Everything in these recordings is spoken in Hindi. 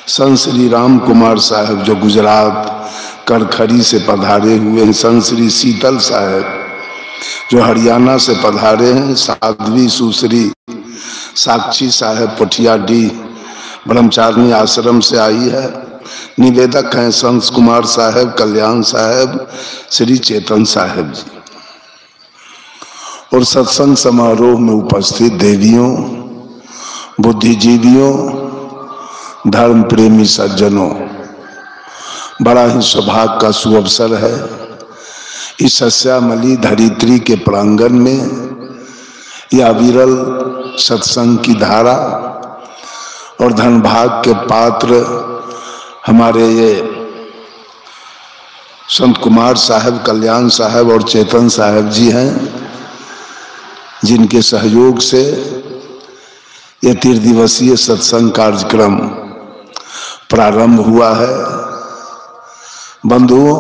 संत श्री राम कुमार साहब जो गुजरात करखरी से पधारे हुए हैं, संत श्री शीतल साहब जो हरियाणा से पधारे हैं, साध्वी सुश्री साक्षी साहब पटियाडी ब्रह्मचारिणी आश्रम से आई है। निवेदक हैं संत कुमार साहब, कल्याण साहब, श्री चेतन साहब जी। और सत्संग समारोह में उपस्थित देवियों, बुद्धिजीवियों, धर्म प्रेमी सज्जनों, बड़ा ही सौभाग्य का सुअवसर है इस सस्यामली धरित्री के प्रांगण में यह विरल सत्संग की धारा और धनभाग के पात्र हमारे ये संत कुमार साहब, कल्याण साहब और चेतन साहब जी हैं, जिनके सहयोग से यह 3 दिवसीय सत्संग कार्यक्रम प्रारंभ हुआ है। बंधुओं,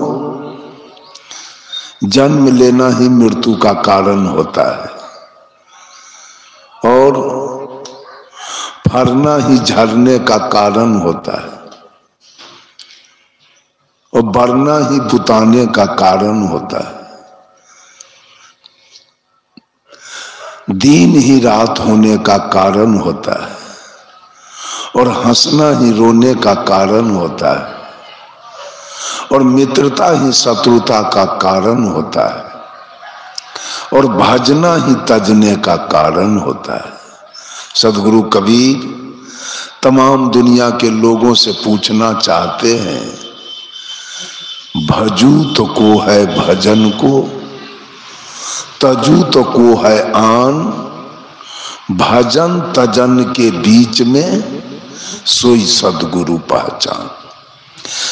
जन्म लेना ही मृत्यु का कारण होता है और फरना ही झरने का कारण होता है और बढ़ना ही बुताने का कारण होता है। दिन ही रात होने का कारण होता है और हंसना ही रोने का कारण होता है और मित्रता ही शत्रुता का कारण होता है और भजना ही तजने का कारण होता है। सदगुरु कबीर तमाम दुनिया के लोगों से पूछना चाहते हैं, भजू तो को है भजन को, तजू तो को है आन, भजन तजन के बीच में सोई सदगुरु पहचान।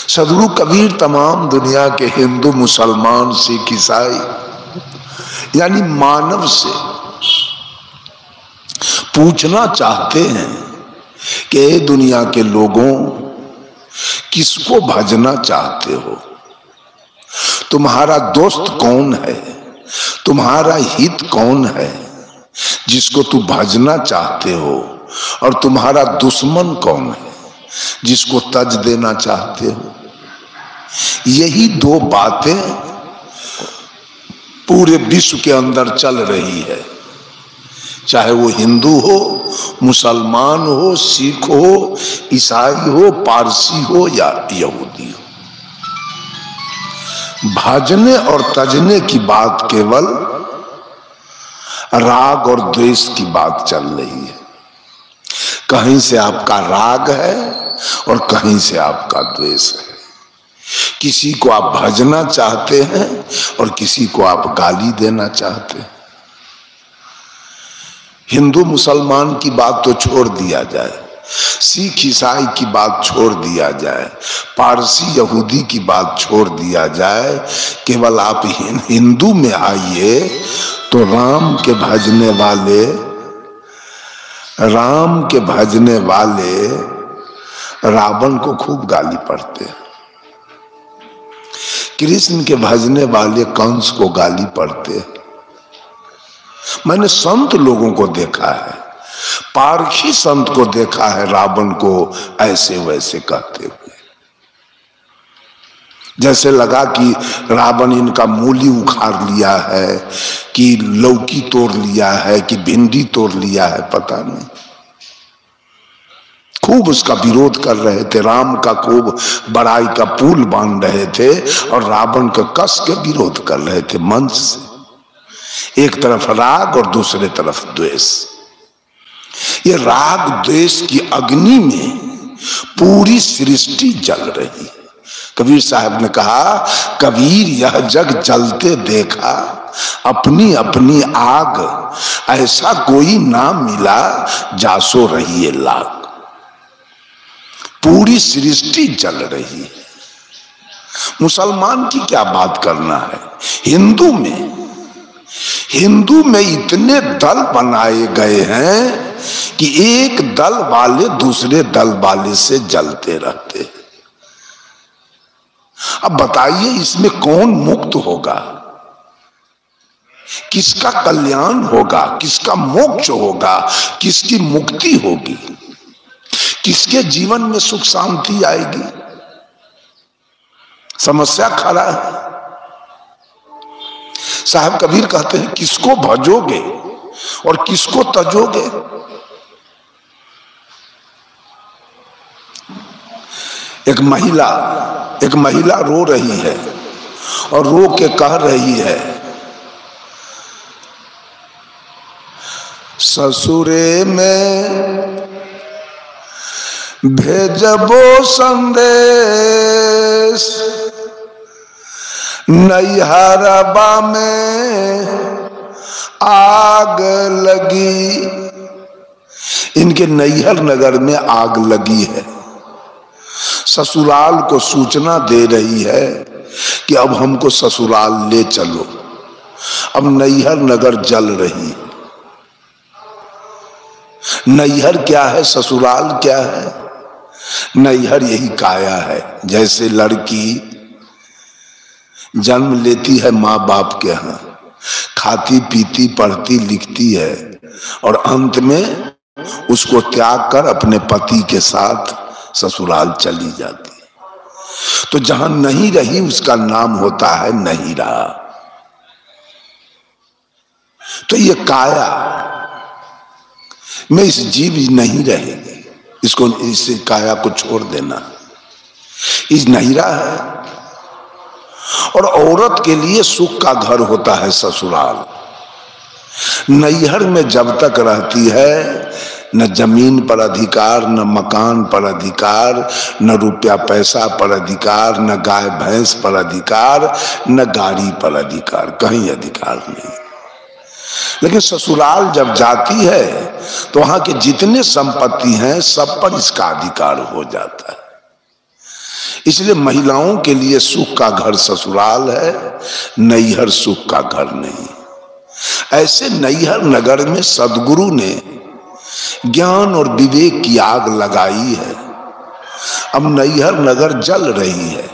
सदगुरु कबीर तमाम दुनिया के हिंदू, मुसलमान, सिख, ईसाई यानी मानव से पूछना चाहते हैं कि दुनिया के लोगों, किसको भजना चाहते हो? तुम्हारा दोस्त कौन है? तुम्हारा हित कौन है जिसको तू भजना चाहते हो? और तुम्हारा दुश्मन कौन है जिसको तज देना चाहते हो? यही 2 बातें पूरे विश्व के अंदर चल रही है, चाहे वो हिंदू हो, मुसलमान हो, सिख हो, ईसाई हो, पारसी हो या यहूदी हो। भजने और तजने की बात केवल राग और द्वेष की बात चल रही है। कहीं से आपका राग है और कहीं से आपका द्वेष है। किसी को आप भजना चाहते हैं और किसी को आप गाली देना चाहते हैं। हिंदू मुसलमान की बात तो छोड़ दिया जाए, सिख ईसाई की बात छोड़ दिया जाए, पारसी यहूदी की बात छोड़ दिया जाए, केवल आप हिंदू में आइए तो राम के भजने वाले रावण को खूब गाली पड़ते हैं, कृष्ण के भजने वाले कंस को गाली पड़ते हैं। मैंने संत लोगों को देखा है, पारखी संत को देखा है रावण को ऐसे वैसे कहते हुए, जैसे लगा कि रावण इनका मूली उखाड़ लिया है, कि लौकी तोड़ लिया है, कि भिंडी तोड़ लिया है, पता नहीं। खूब उसका विरोध कर रहे थे, राम का खूब बड़ाई का पुल बांध रहे थे और रावण का कस के विरोध कर रहे थे मंच से। एक तरफ राग और दूसरे तरफ द्वेष। ये राग द्वेष की अग्नि में पूरी सृष्टि जल रही। कबीर साहब ने कहा, कबीर यह जग जलते देखा, अपनी अपनी आग, ऐसा कोई ना मिला जासो रही है लाग। पूरी सृष्टि जल रही है। मुसलमान की क्या बात करना है? हिंदू में इतने दल बनाए गए हैं कि एक दल वाले दूसरे दल वाले से जलते रहते हैं। अब बताइए, इसमें कौन मुक्त होगा? किसका कल्याण होगा? किसका मोक्ष होगा? किसकी मुक्ति होगी? किसके जीवन में सुख शांति आएगी? समस्या खड़ा है। साहब कबीर कहते हैं किसको भजोगे और किसको तजोगे? एक महिला रो रही है और रो के कह रही है, ससुरे में भेजबो संदेश, नैहरबा में आग लगी। इनके नैहर नगर में आग लगी है। ससुराल को सूचना दे रही है कि अब हमको ससुराल ले चलो। अब नैहर नगर जल रही। नैहर क्या है, ससुराल क्या है? नैहर यही काया है। जैसे लड़की जन्म लेती है माँ बाप के यहाँ, खाती पीती पढ़ती लिखती है और अंत में उसको त्याग कर अपने पति के साथ ससुराल चली जाती है। तो जहां नहीं रही उसका नाम होता है नहीं रहा। तो ये काया में इस जीव नहीं रहेगी, इसको इस काया को छोड़ देना। इस नहीं रहा है। और औरत के लिए सुख का घर होता है ससुराल। नैहर में जब तक रहती है न जमीन पर अधिकार, न मकान पर अधिकार, न रुपया पैसा पर अधिकार, न गाय भैंस पर अधिकार, न गाड़ी पर अधिकार, कहीं अधिकार नहीं। लेकिन ससुराल जब जाती है तो वहां के जितने संपत्ति हैं सब पर इसका अधिकार हो जाता है। इसलिए महिलाओं के लिए सुख का घर ससुराल है, नैहर सुख का घर नहीं। ऐसे नैहर नगर में सदगुरु ने ज्ञान और विवेक की आग लगाई है। अब नैहर नगर जल रही है।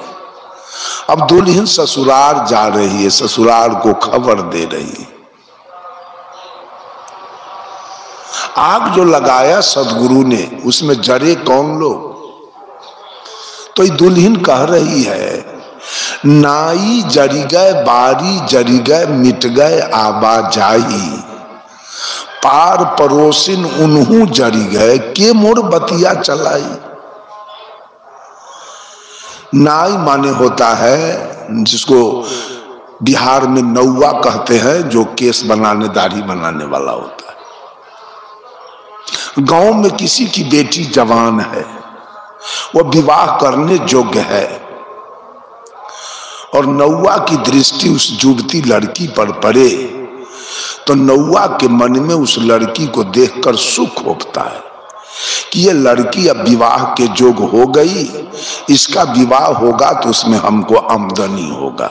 अब दुल्हन ससुराल जा रही है, ससुराल को खबर दे रही है। आग जो लगाया सदगुरु ने उसमें जरे कौन लोग? तो ये दुल्हन कह रही है, नाई जरी गए बारी जरी गए मिट गए आवाजाही, पार परोसिन उन्हू जरी गए के मोर बतिया चलाई। नाई माने होता है जिसको बिहार में नौवा कहते हैं, जो केस बनाने दाढ़ी बनाने वाला होता है। गांव में किसी की बेटी जवान है, वो विवाह करने योग्य है और नौवा की दृष्टि उस युवती लड़की पर पड़े तो नौवा के मन में उस लड़की को देखकर सुख होता है कि ये लड़की अब विवाह के योग्य हो गई, इसका विवाह होगा तो उसमें हमको आमदनी होगा।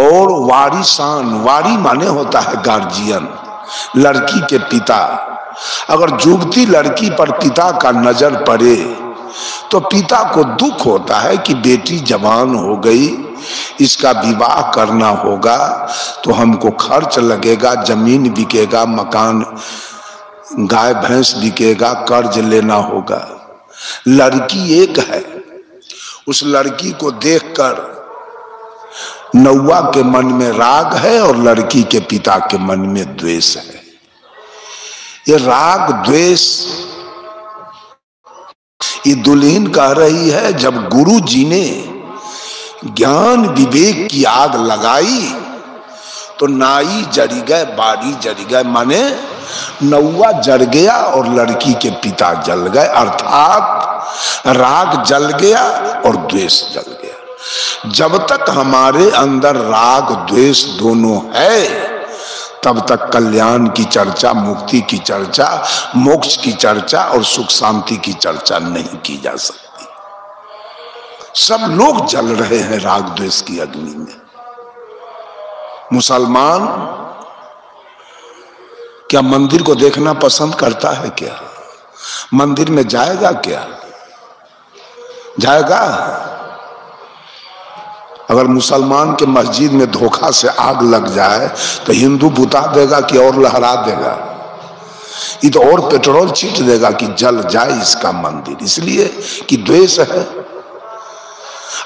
और वारिसान, वारी माने होता है गार्जियन, लड़की के पिता। अगर युवती लड़की पर पिता का नजर पड़े तो पिता को दुख होता है कि बेटी जवान हो गई, इसका विवाह करना होगा तो हमको खर्च लगेगा, जमीन बिकेगा, मकान गाय भैंस बिकेगा, कर्ज लेना होगा। लड़की एक है, उस लड़की को देखकर नौवा के मन में राग है और लड़की के पिता के मन में द्वेष है। ये राग द्वेष ये दुल्हन कह रही है, जब गुरु जी ने ज्ञान विवेक की आग लगाई तो नाई जरी गए बारी जरी गए, माने नौवा जल गया और लड़की के पिता जल गए, अर्थात राग जल गया और द्वेष जल गया। जब तक हमारे अंदर राग द्वेष दोनों है तब तक कल्याण की चर्चा, मुक्ति की चर्चा, मोक्ष की चर्चा और सुख शांति की चर्चा नहीं की जा सकती। सब लोग जल रहे हैं राग द्वेष की अग्नि में। मुसलमान क्या मंदिर को देखना पसंद करता है? क्या मंदिर में जाएगा? क्या जाएगा? अगर मुसलमान के मस्जिद में धोखा से आग लग जाए तो हिंदू बुता देगा कि और लहरा देगा? ये तो और पेट्रोल छीट देगा कि जल जाए इसका मंदिर, इसलिए कि द्वेष है।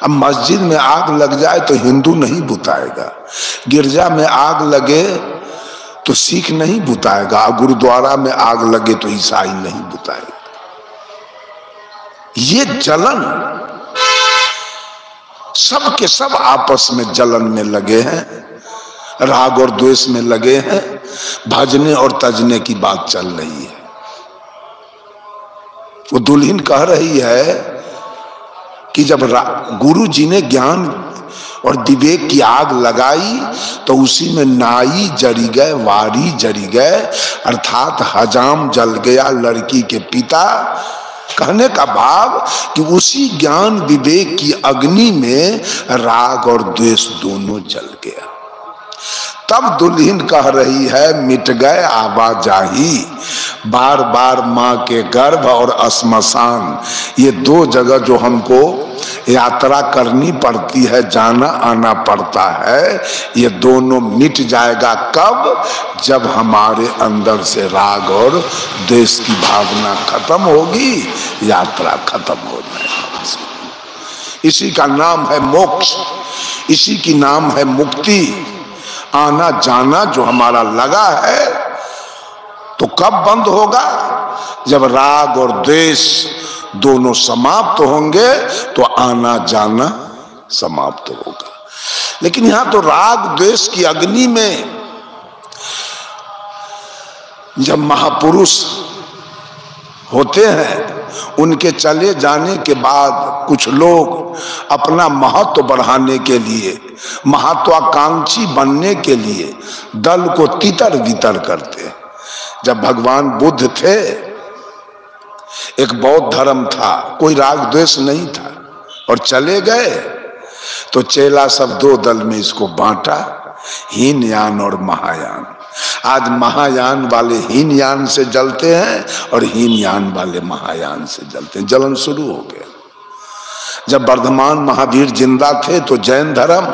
अब मस्जिद में आग लग जाए तो हिंदू नहीं बुताएगा, गिरजा में आग लगे तो सिख नहीं बुताएगा, गुरुद्वारा में आग लगे तो ईसाई नहीं बुताएगा। ये जलन, सब के सब आपस में जलन में लगे हैं, राग और द्वेष में लगे हैं, भजने और तजने की बात चल रही है। वो दुल्हन कह रही है कि जब गुरु जी ने ज्ञान और विवेक की आग लगाई तो उसी में नाई जरी गए, वारी जरी गए, अर्थात हजाम जल गया लड़की के पिता। कहने का भाव कि उसी ज्ञान विवेक की अग्नि में राग और द्वेष दोनों जल गया। तब दुल्हन कह रही है मिट गए आवाजाही, बार बार माँ के गर्भ और श्मशान, ये दो जगह जो हमको यात्रा करनी पड़ती है, जाना आना पड़ता है, ये दोनों मिट जाएगा। कब? जब हमारे अंदर से राग और द्वेष की भावना खत्म होगी, यात्रा खत्म हो जाएगी। इसी का नाम है मोक्ष, इसी की नाम है मुक्ति। आना जाना जो हमारा लगा है तो कब बंद होगा? जब राग और द्वेष दोनों समाप्त होंगे तो आना जाना समाप्त होगा। लेकिन यहां तो राग द्वेष की अग्नि में जब महापुरुष होते हैं, उनके चले जाने के बाद कुछ लोग अपना महत्व बढ़ाने के लिए, महत्वाकांक्षी बनने के लिए दल को तितर बितर करते हैं। जब भगवान बुद्ध थे, एक बौद्ध धर्म था, कोई राग द्वेष नहीं था, और चले गए तो चेला सब दो दल में इसको बांटा, हीनयान और महायान। आज महायान वाले हीनयान से जलते हैं और हीनयान वाले महायान से जलते हैं। जलन शुरू हो गया। जब वर्धमान महावीर जिंदा थे तो जैन धर्म,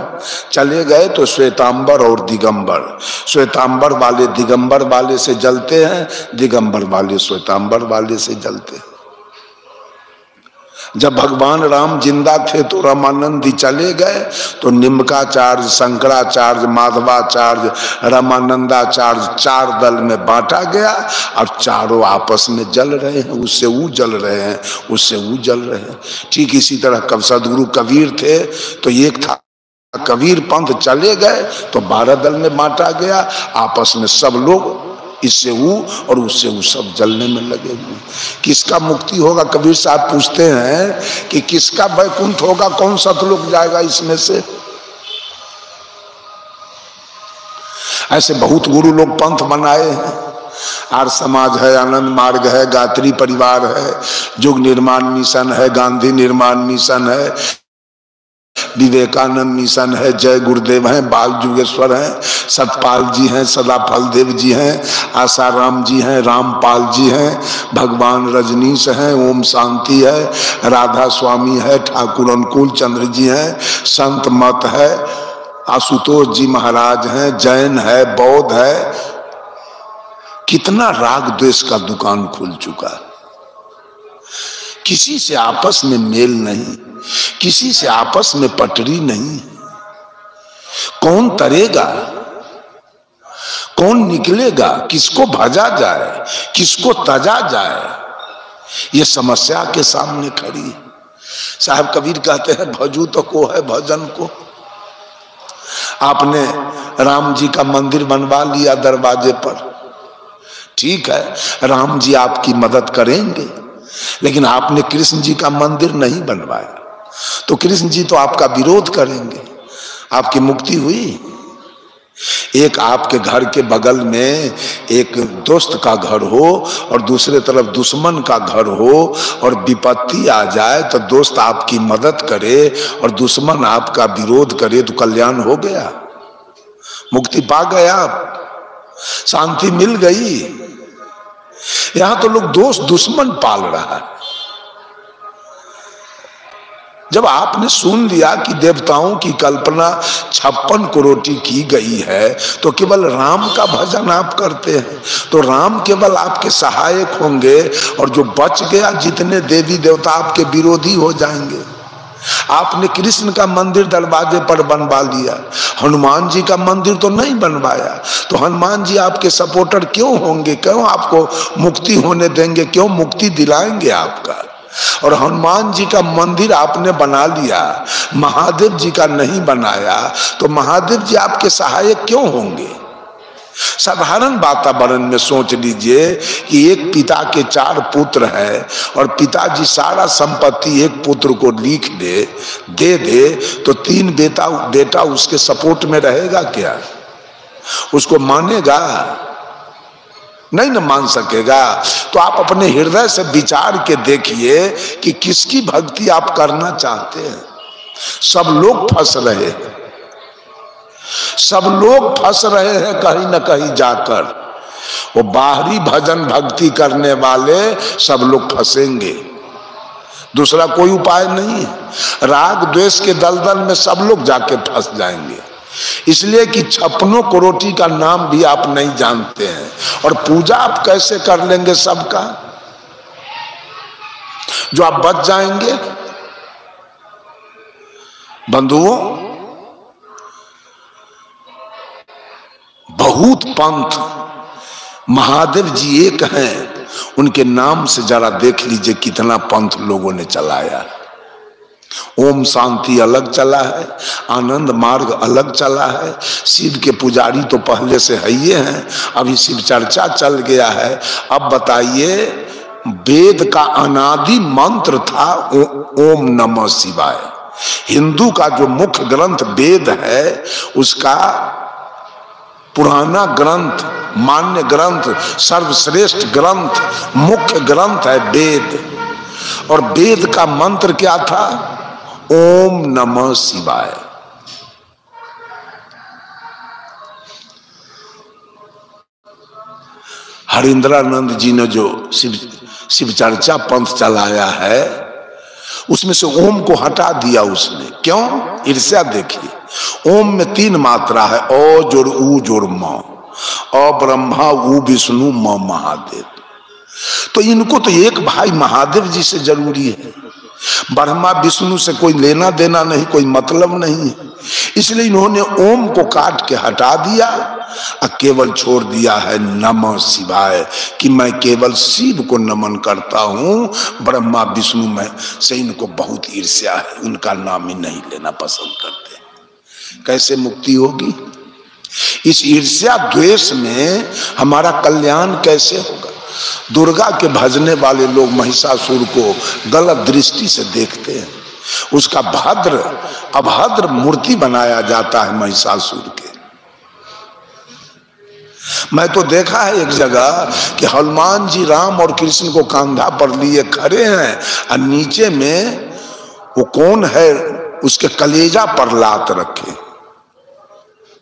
चले गए तो श्वेतांबर और दिगंबर, श्वेतांबर वाले दिगंबर वाले से जलते हैं, दिगंबर वाले श्वेतांबर वाले से जलते हैं। जब भगवान राम जिंदा थे तो रामानंदी चले गए तो निम्काचार्य, शंकराचार्य, माधवाचार्य, रामानंदाचार्य, चार दल में बांटा गया और चारों आपस में जल रहे हैं। उससे वो जल रहे हैं, उससे वो जल रहे हैं। ठीक इसी तरह कब सदगुरु कबीर थे तो एक था कबीर पंथ, चले गए तो 12 दल में बांटा गया, आपस में सब लोग इससे वो और उससे वो सब जलने में लगे हुए। किसका मुक्ति होगा? कबीर साहब पूछते हैं कि किसका वैकुंठ होगा, कौन सतलोक जाएगा इसमें से? ऐसे बहुत गुरु लोग पंथ बनाए हैं। आर्य समाज है, आनंद मार्ग है, गायत्री परिवार है, युग निर्माण मिशन है, गांधी निर्माण मिशन है, विवेकानंद मिशन है, जय गुरुदेव हैं, बाल जुगेश्वर हैं, सतपाल जी हैं, सदाफल देव जी हैं, आसाराम जी हैं, रामपाल जी हैं, भगवान रजनीश हैं, ओम शांति है, राधा स्वामी है, ठाकुर अनुकूल चंद्र जी हैं, संत मत है, आशुतोष जी महाराज हैं, जैन है, बौद्ध है। कितना राग द्वेष का दुकान खुल चुका है। किसी से आपस में मेल नहीं, किसी से आपस में पटरी नहीं। कौन तरेगा, कौन निकलेगा, किसको भजा जाए, किसको तजा जाए, ये समस्या के सामने खड़ी। साहब कबीर कहते हैं भजू तो को है भजन को। आपने राम जी का मंदिर बनवा लिया दरवाजे पर, ठीक है, राम जी आपकी मदद करेंगे, लेकिन आपने कृष्ण जी का मंदिर नहीं बनवाया तो कृष्ण जी तो आपका विरोध करेंगे। आपकी मुक्ति हुई? एक आपके घर के बगल में एक दोस्त का घर हो और दूसरे तरफ दुश्मन का घर हो और विपत्ति आ जाए तो दोस्त आपकी मदद करे और दुश्मन आपका विरोध करे तो कल्याण हो गया, मुक्ति पा गया, आप शांति मिल गई। यहां तो लोग दोस्त दुश्मन पाल रहा है। जब आपने सुन लिया कि देवताओं की कल्पना 56 करोड़ की गई है, तो केवल राम का भजन आप करते हैं, तो राम केवल आपके सहायक होंगे, और जो बच गया जितने देवी देवता आपके विरोधी हो जाएंगे। आपने कृष्ण का मंदिर दरवाजे पर बनवा लिया, हनुमान जी का मंदिर तो नहीं बनवाया, तो हनुमान जी आपके सपोर्टर क्यों होंगे? क्यों आपको मुक्ति होने देंगे? क्यों मुक्ति दिलाएंगे आपका? और हनुमान जी का मंदिर आपने बना लिया, महादेव जी का नहीं बनाया, तो महादेव जी आपके सहायक क्यों होंगे? साधारण वातावरण में सोच लीजिए कि एक पिता के 4 पुत्र हैं और पिताजी सारा संपत्ति एक पुत्र को लिख दे दे, तो 3 बेटा उसके सपोर्ट में रहेगा क्या? उसको मानेगा? नहीं ना मान सकेगा। तो आप अपने हृदय से विचार के देखिए कि किसकी भक्ति आप करना चाहते हैं। सब लोग फंस रहे हैं, सब लोग फंस रहे हैं कहीं न कहीं जाकर। वो बाहरी भजन भक्ति करने वाले सब लोग फंसेंगे, दूसरा कोई उपाय नहीं है। राग द्वेष के दलदल में सब लोग जाके फंस जाएंगे, इसलिए कि 56 करोड़ का नाम भी आप नहीं जानते हैं, और पूजा आप कैसे कर लेंगे सबका? जो आप बच जाएंगे। बंधुओं, बहुत पंथ, महादेव जी एक हैं, उनके नाम से जरा देख लीजिए कितना पंथ लोगों ने चलाया। ओम शांति अलग चला है, आनंद मार्ग अलग चला है, शिव के पुजारी तो पहले से है ही हैं, अभी शिव चर्चा चल गया है। अब बताइए, वेद का अनादि मंत्र था ओम नमः शिवाय। हिंदू का जो मुख्य ग्रंथ वेद है, उसका पुराना ग्रंथ, मान्य ग्रंथ, सर्वश्रेष्ठ ग्रंथ, मुख्य ग्रंथ है वेद। और वेद का मंत्र क्या था? ओम नमः शिवाय। हरिंद्रानंद जी ने जो शिव चर्चा पंथ चलाया है, उसमें से ओम को हटा दिया उसने। क्यों? ईर्ष्या देखिए। ओम में 3 मात्रा है, ओ जोड़ ऊ जोड़ म, अ ब्रह्मा ऊ विष्णु म महादेव। तो इनको तो एक भाई महादेव जी से जरूरी है, ब्रह्मा विष्णु से कोई लेना देना नहीं, कोई मतलब नहीं है। इसलिए इन्होंने ओम को काट के हटा दिया और केवल छोड़ दिया है नमः शिवाय, कि मैं केवल शिव को नमन करता हूं, ब्रह्मा विष्णु में से इनको बहुत ईर्ष्या है, उनका नाम ही नहीं लेना पसंद करते। कैसे मुक्ति होगी? इस ईर्ष्या द्वेष में हमारा कल्याण कैसे होगा? दुर्गा के भजने वाले लोग महिषासुर को गलत दृष्टि से देखते हैं, उसका भद्र अभद्र मूर्ति बनाया जाता है महिषासुर के। मैं तो देखा है एक जगह कि हनुमान जी राम और कृष्ण को कंधा पर लिए खड़े हैं, और नीचे में वो कौन है, उसके कलेजा पर लात रखे।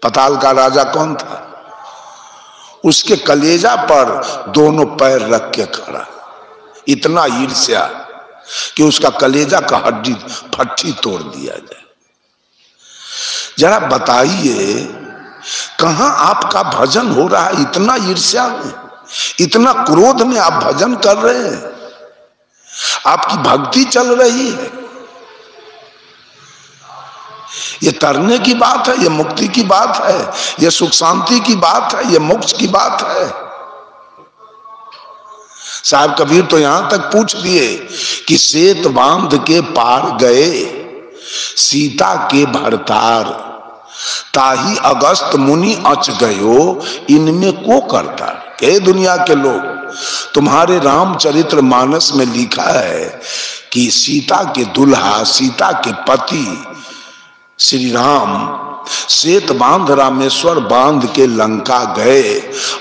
पताल का राजा कौन था? उसके कलेजा पर दोनों पैर रख के खड़ा। इतना ईर्ष्या कि उसका कलेजा का हड्डी फट्टी तोड़ दिया जाए। जरा बताइए, कहां आपका भजन हो रहा है? इतना ईर्ष्या में, इतना क्रोध में आप भजन कर रहे हैं, आपकी भक्ति चल रही है। ये तरने की बात है, ये मुक्ति की बात है, ये सुख शांति की बात है, ये मोक्ष की बात है। साहब कबीर तो यहां तक पूछ दिए कि सेत बांध के पार गए सीता के भरतार, ताही अगस्त मुनि अच गयो इनमें को करता। के दुनिया के लोग, तुम्हारे रामचरित्र मानस में लिखा है कि सीता के दुल्हा, सीता के पति श्री राम सेत बांध रामेश्वर बांध के लंका गए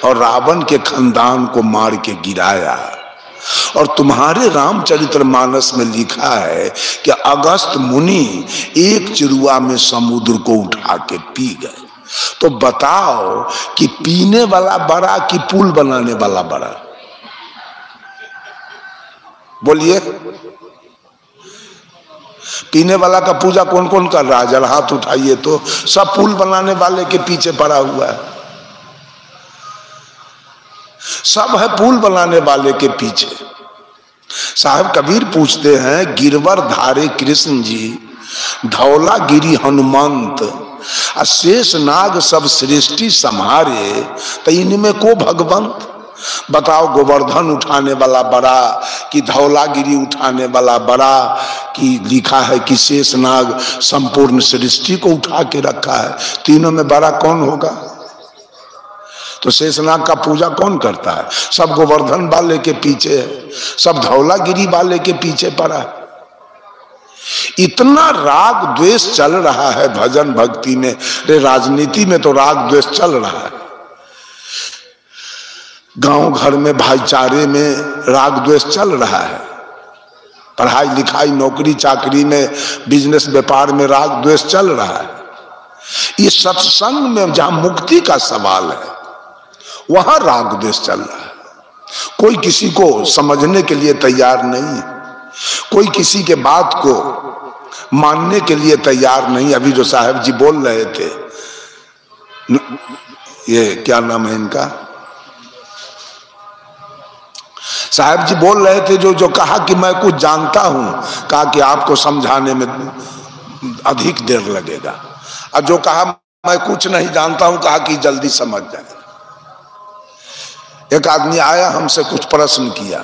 और रावण के खानदान को मार के गिराया। और तुम्हारे रामचरित्र मानस में लिखा है कि अगस्त मुनि एक चिरुआ में समुद्र को उठा के पी गए। तो बताओ कि पीने वाला बड़ा कि पुल बनाने वाला बड़ा? बोलिए। पीने वाला का पूजा कौन कौन कर रहा है? जरा हाथ उठाइए तो। सब पुल बनाने वाले के पीछे पड़ा हुआ है, सब है पुल बनाने वाले के पीछे। साहब कबीर पूछते हैं, गिरवर धारे कृष्ण जी, धौला गिरी हनुमंत, शेष नाग सब सृष्टि संहारे, तो इनमें को भगवंत? बताओ, गोवर्धन उठाने वाला बड़ा कि धौलागिरी उठाने वाला बड़ा, कि लिखा है कि शेष नाग संपूर्ण सृष्टि को उठा के रखा है, तीनों में बड़ा कौन होगा? तो शेषनाग का पूजा कौन करता है? सब गोवर्धन वाले के पीछे है, सब धौलागिरी वाले के पीछे पड़ा है। इतना राग द्वेष चल रहा है भजन भक्ति में, रे राजनीति में तो राग द्वेष चल रहा है, गांव घर में भाईचारे में राग द्वेष चल रहा है, पढ़ाई लिखाई नौकरी चाकरी में बिजनेस व्यापार में राग द्वेष चल रहा है। ये सत्संग में जहां मुक्ति का सवाल है वहां राग द्वेष चल रहा है। कोई किसी को समझने के लिए तैयार नहीं है, कोई किसी के बात को मानने के लिए तैयार नहीं। अभी जो साहब जी बोल रहे थे, ये क्या नाम है इनका, साहब जी बोल रहे थे जो कहा कि मैं कुछ जानता हूं, कहा कि आपको समझाने में अधिक देर लगेगा, और जो कहा मैं कुछ नहीं जानता हूं, कहा कि जल्दी समझ जाए। एक आदमी आया, हमसे कुछ प्रश्न किया,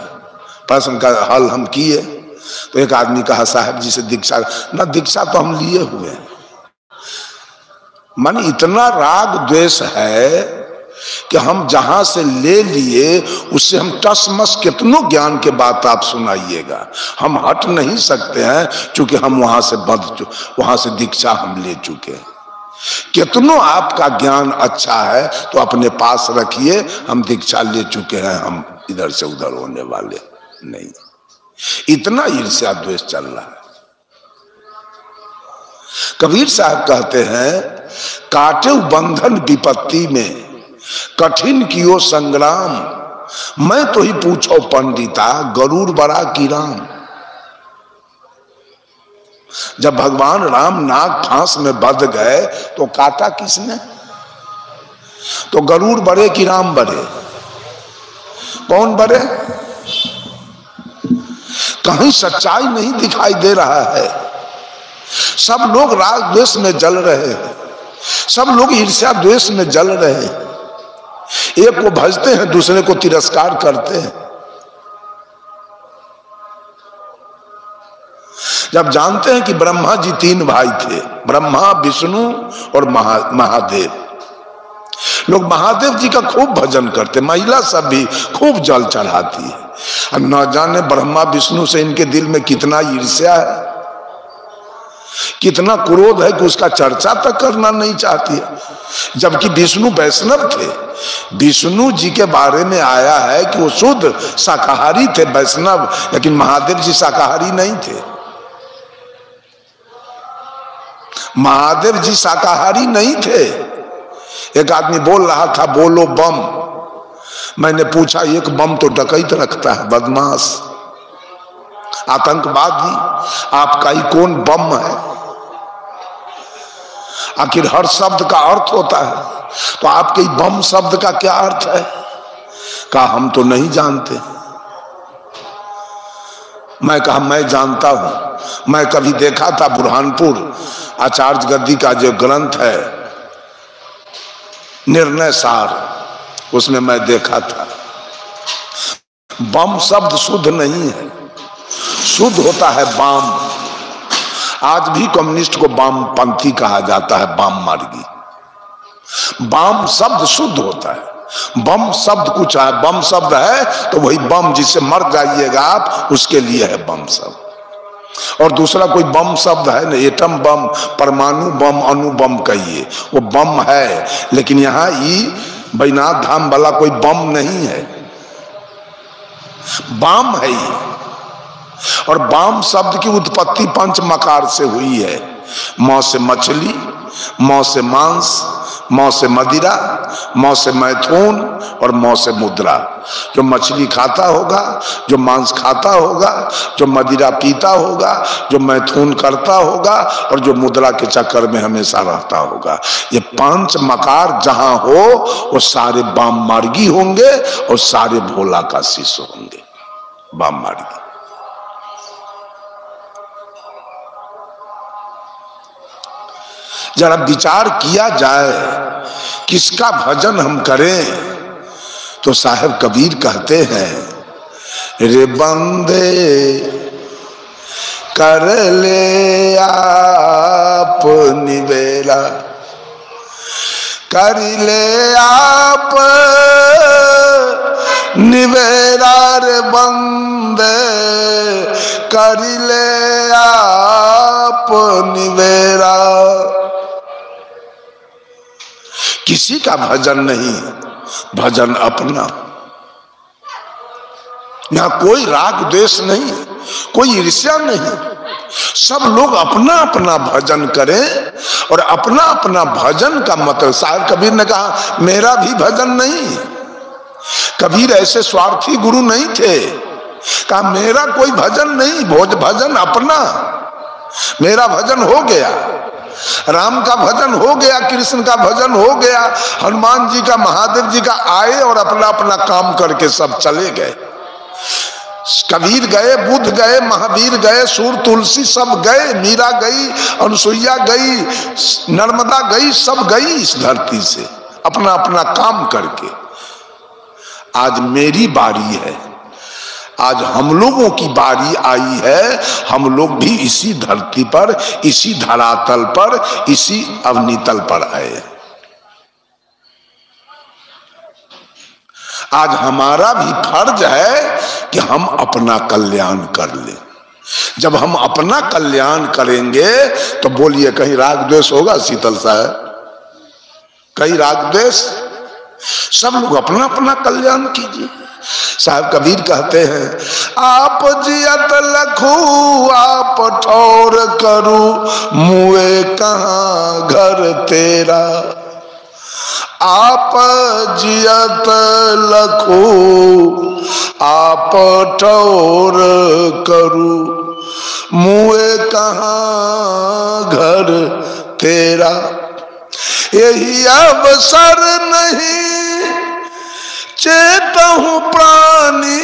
प्रश्न का हल हम किए, तो एक आदमी कहा साहब जी से दीक्षा ना, दीक्षा तो हम लिए हुए हैं। माने इतना राग द्वेष है कि हम जहां से ले लिए उससे हम टसमस कितनों ज्ञान के बात आप सुनाइएगा, हम हट नहीं सकते हैं, क्योंकि हम वहां से दीक्षा हम ले चुके हैं। कितनों आपका ज्ञान अच्छा है तो अपने पास रखिए, हम दीक्षा ले चुके हैं, हम इधर से उधर होने वाले नहीं। इतना ईर्ष्या द्वेष चल रहा है। कबीर साहब कहते हैं, काटे बंधन विपत्ति में कठिन कियो संग्राम, मैं तो ही पूछो पंडिता गरुड़ बड़ा की राम। जब भगवान राम नाग फांस में बंध गए तो काटा किसने? तो गरुड़ बड़े कि राम बड़े? कौन बड़े? कहीं सच्चाई नहीं दिखाई दे रहा है। सब लोग राग द्वेष में जल रहे हैं, सब लोग ईर्ष्या द्वेष में जल रहे हैं, एक को भजते हैं दूसरे को तिरस्कार करते हैं। जब जानते हैं कि ब्रह्मा जी 3 भाई थे, ब्रह्मा विष्णु और महादेव, लोग महादेव जी का खूब भजन करते, महिला सब भी खूब जल चढ़ाती है, और न जाने ब्रह्मा विष्णु से इनके दिल में कितना ईर्ष्या है, कितना क्रोध है कि उसका चर्चा तक करना नहीं चाहती है। जबकि विष्णु वैष्णव थे, विष्णु जी के बारे में आया है कि वो शुद्ध शाकाहारी थे, वैष्णव, लेकिन महादेव जी शाकाहारी नहीं थे। महादेव जी शाकाहारी नहीं थे। एक आदमी बोल रहा था बोलो बम, मैंने पूछा एक बम तो डकैत रखता है, बदमाश, आतंकवादी, आपका ही कौन बम है? आखिर हर शब्द का अर्थ होता है, तो आपके बम शब्द का क्या अर्थ है? कहा हम तो नहीं जानते। मैं कहा मैं जानता हूं, मैं कभी देखा था बुरहानपुर आचार्य गद्दी का जो ग्रंथ है निर्णय सार, उसमें मैं देखा था बम शब्द शुद्ध नहीं है, शुद्ध होता है बाम। आज भी कम्युनिस्ट को वामपंथी कहा जाता है, वाम मार्गी। बाम शब्द शुद्ध होता है, बम शब्द कुछ है, बम शब्द है तो वही बम जिससे मर जाइएगा आप, उसके लिए है बम शब्द। और दूसरा कोई बम शब्द है ना, एटम बम, परमाणु बम, अणु बम कहिए, वो बम है, लेकिन यहाँ बैनाथ धाम वाला कोई बम नहीं है, बाम है ये। और बाम शब्द की उत्पत्ति 5 मकार से हुई है, मौ से मछली, मौ से मांस, मौ से मदिरा, मौ से मैथुन और मौ से मुद्रा। जो मछली खाता होगा, जो मांस खाता होगा, जो मदिरा पीता होगा, जो मैथुन करता होगा और जो मुद्रा के चक्कर में हमेशा रहता होगा, ये 5 मकार जहां हो वो सारे बाम मार्गी होंगे और सारे भोला का शिष्य होंगे। बाम मार्गी। जरा विचार किया जाए किसका भजन हम करें, तो साहब कबीर कहते हैं, रे बंदे कर ले आप निवेला, कर ले आप निवेला, रे बंदे कर ले आप निवेला। किसी का भजन नहीं, भजन अपना। यहां कोई राग द्वेष नहीं, कोई ईर्ष्या नहीं, सब लोग अपना अपना भजन करें। और अपना अपना भजन का मतलब, साहब कबीर ने कहा मेरा भी भजन नहीं। कबीर ऐसे स्वार्थी गुरु नहीं थे, कहा मेरा कोई भजन नहीं, भजन अपना। मेरा भजन हो गया, राम का भजन हो गया, कृष्ण का भजन हो गया, हनुमान जी का, महादेव जी का, आए और अपना अपना काम करके सब चले गए। कबीर गए, बुद्ध गए, महावीर गए, सूर तुलसी सब गए, मीरा गई, अनुसुईया गई, नर्मदा गई, सब गई इस धरती से अपना अपना काम करके। आज मेरी बारी है, आज हम लोगों की बारी आई है। हम लोग भी इसी धरती पर, इसी धरातल पर, इसी अवनीतल पर आए। आज हमारा भी फर्ज है कि हम अपना कल्याण कर लें। जब हम अपना कल्याण करेंगे तो बोलिए कहीं राग द्वेष होगा शीतल साहब? कहीं राग द्वेष? सब लोग अपना अपना कल्याण कीजिए। साहब कबीर कहते हैं, आप जियत लखू आप ठौर करू, मुए कहाँ घर तेरा। आप जियत लखू आप ठौर करू, मुए कहाँ घर तेरा। यही अवसर नहीं चेतहु प्राणी।